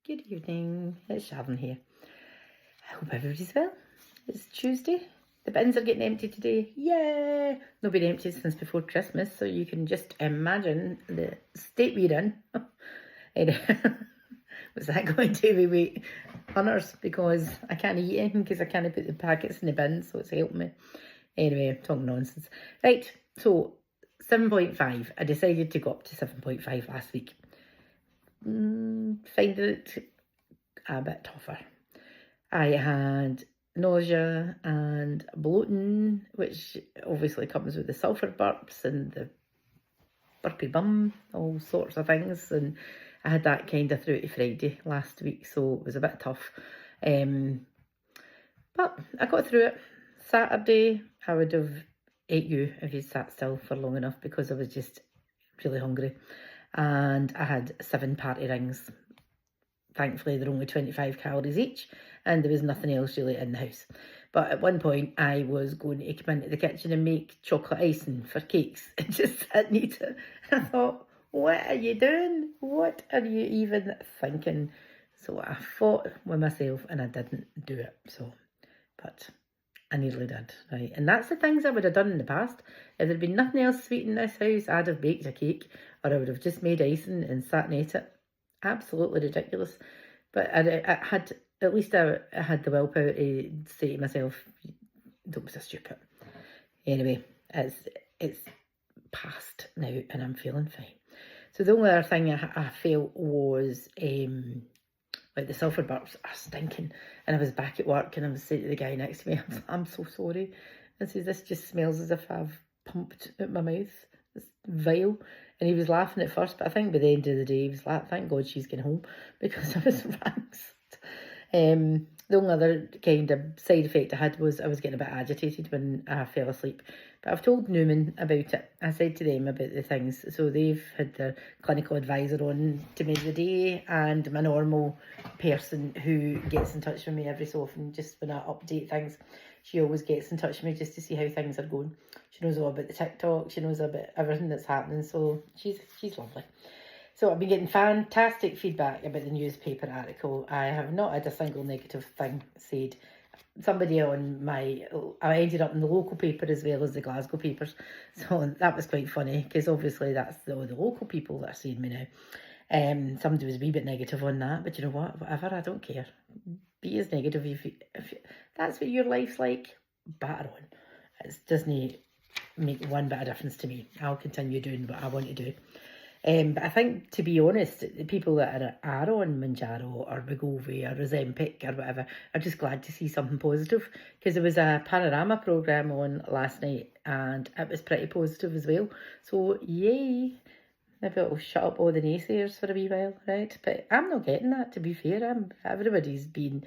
Good evening, it's Sharon here. I hope everybody's well. It's Tuesday. The bins are getting empty today. Yay! They've been empty since before Christmas, so you can just imagine the state we're in. Was that going to be weight hunters? Because I can't eat anything because I can't put the packets in the bin, so it's helping me. Anyway, I'm talking nonsense. Right, so 7.5. I decided to go up to 7.5 last week. Find it a bit tougher. I had nausea and bloating, which obviously comes with the sulphur burps and the burpy bum, all sorts of things. And I had that kind of through to Friday last week, so it was a bit tough. But I got through it. Saturday, I would have ate you if you'd sat still for long enough because I was just really hungry. And I had 7 party rings. Thankfully, they're only 25 calories each, and there was nothing else really in the house. But at one point, I was going to come into the kitchen and make chocolate icing for cakes. It just didn't need it. I thought, what are you doing? What are you even thinking? So I fought with myself and I didn't do it. But I nearly did, right? And that's the things I would have done in the past. If there'd been nothing else sweet in this house, I'd have baked a cake, or I would have just made icing and sat and ate it. Absolutely ridiculous. But I had, at least I had the willpower to say to myself, don't be so stupid. Anyway, it's past now and I'm feeling fine. So the only other thing I felt was like the sulphur burps are stinking. And I was back at work and I was saying to the guy next to me, I'm so sorry. I said, this just smells as if I've pumped out my mouth. It's vile. And he was laughing at first, but I think by the end of the day, he was like, thank God she's getting home, because I was ranced. The only other kind of side effect I had was I was getting a bit agitated when I fell asleep. But I've told Newman about it. I said to them about the things. So they've had their clinical advisor on to me today, and my normal person who gets in touch with me every so often, just when I update things. She always gets in touch with me just to see how things are going. She knows all about the TikTok. She knows about everything that's happening. So she's lovely. So I've been getting fantastic feedback about the newspaper article. I have not had a single negative thing said. Somebody on I ended up in the local paper as well as the Glasgow papers. So that was quite funny, because obviously that's the local people that are seeing me now. Somebody was a wee bit negative on that, but you know what? Whatever, I don't care. Be as negative if that's what your life's like. Batter on. It doesn't make one bit of difference to me. I'll continue doing what I want to do. But I think, to be honest, the people that are on mounjaro or Wegovy or Ozempic or whatever are just glad to see something positive, because there was a panorama programme on last night and it was pretty positive as well. So yay, maybe it'll shut up all the naysayers for a wee while, right? But I'm not getting that, to be fair. Everybody's been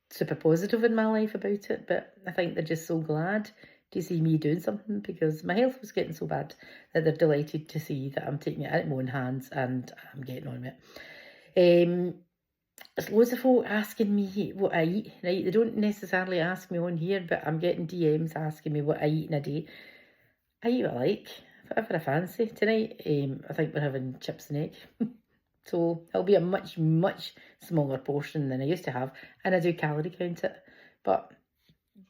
super positive in my life about it, but I think they're just so glad to see me doing something, because my health was getting so bad that they're delighted to see that I'm taking it out of my own hands and I'm getting on with it. There's loads of folk asking me what I eat, right? They don't necessarily ask me on here, but I'm getting DMs asking me what I eat in a day. I eat what I like, whatever I fancy. Tonight, I think we're having chips and egg. So it'll be a much, much smaller portion than I used to have, and I do calorie count it. But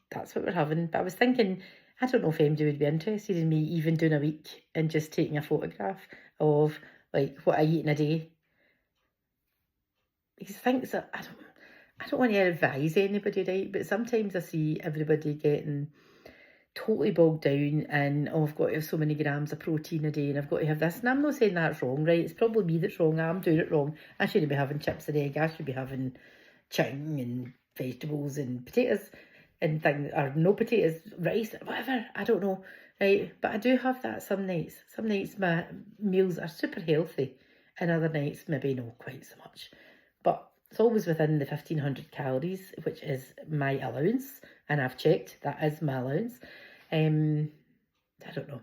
that's what we're having. But I was thinking, I don't know if MJ would be interested in me even doing a week and just taking a photograph of like what I eat in a day. Because things that I don't want to advise anybody, right? But sometimes I see everybody getting totally bogged down and, oh, I've got to have so many grams of protein a day and I've got to have this. And I'm not saying that's wrong, right? It's probably me that's wrong. I'm doing it wrong. I shouldn't be having chips and egg. I should be having chicken and vegetables and potatoes and things, or no potatoes, rice, whatever, I don't know, right? But I do have that some nights. Some nights my meals are super healthy and other nights maybe not quite so much. But it's always within the 1,500 calories, which is my allowance, and I've checked, that is my allowance. I don't know.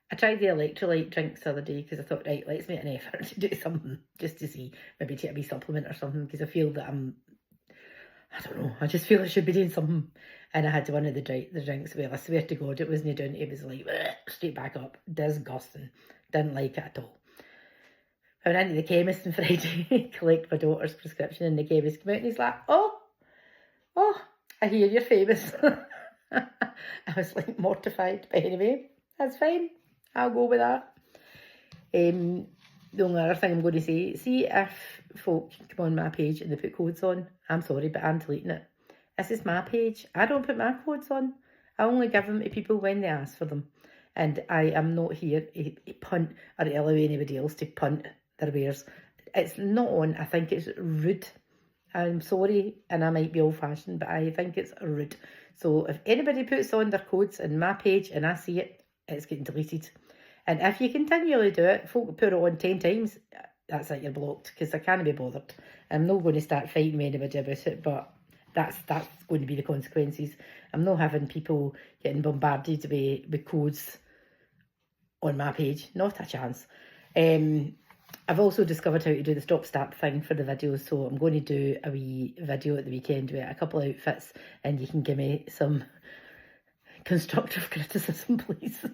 I tried the electrolyte drinks the other day because I thought, right, let's make an effort to do something just to see, maybe take a wee supplement or something, because I feel that I don't know, I just feel I should be doing something. And I had one of the drinks, well, I swear to God, it wasn't doing, it was like, straight back up, disgusting, didn't like it at all. I went into the chemist on Friday to collect my daughter's prescription, and the chemist came out and he's like, oh, I hear you're famous. I was like mortified, but anyway, that's fine. I'll go with that. The only other thing I'm going to say, see if folk come on my page and they put codes on, I'm sorry, but I'm deleting it. This is my page. I don't put my codes on. I only give them to people when they ask for them. And I am not here to punt or to allow anybody else to punt their wares. It's not on. I think it's rude. I'm sorry, and I might be old-fashioned, but I think it's rude. So if anybody puts on their codes in my page and I see it, it's getting deleted. And if you continually do it, folk put it on 10 times, that's it, you're blocked, because I can't be bothered. I'm not going to start fighting with anybody about it, but that's going to be the consequences. I'm not having people getting bombarded with codes on my page, not a chance. I've also discovered how to do the stop-start thing for the videos, so I'm going to do a wee video at the weekend with a couple of outfits, and you can give me some constructive criticism, please.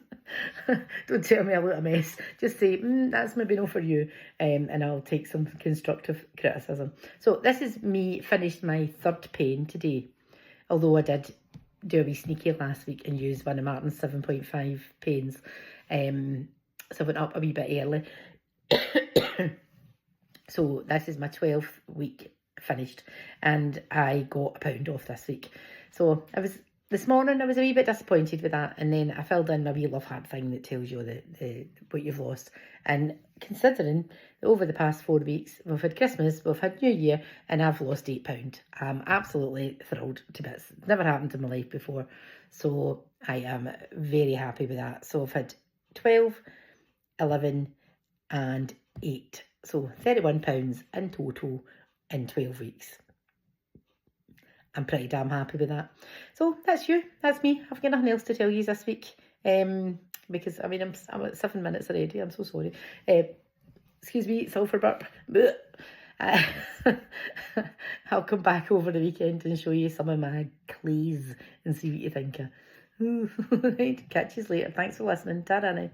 Don't tell me I look a mess. Just say, that's maybe not for you, and I'll take some constructive criticism. So this is me finished my third pen today, although I did do a wee sneaky last week and use one of Martin's 7.5 pens. So I went up a wee bit early. So this is my 12th week finished, and I got £1 off this week. So this morning I was a wee bit disappointed with that, and then I filled in my wee love heart thing that tells you what you've lost. And considering that over the past 4 weeks we've had Christmas, we've had New Year, and I've lost £8, I'm absolutely thrilled to bits. It's never happened in my life before, so I am very happy with that. So I've had 12, 11 and 8, so £31 in total in 12 weeks. I'm pretty damn happy with that. So that's me. I've got nothing else to tell you this week, because I mean I'm at 7 minutes already. I'm so sorry. Excuse me, sulphur burp. I'll come back over the weekend and show you some of my clays and see what you think. Right, catch you later. Thanks for listening. Ta-da now.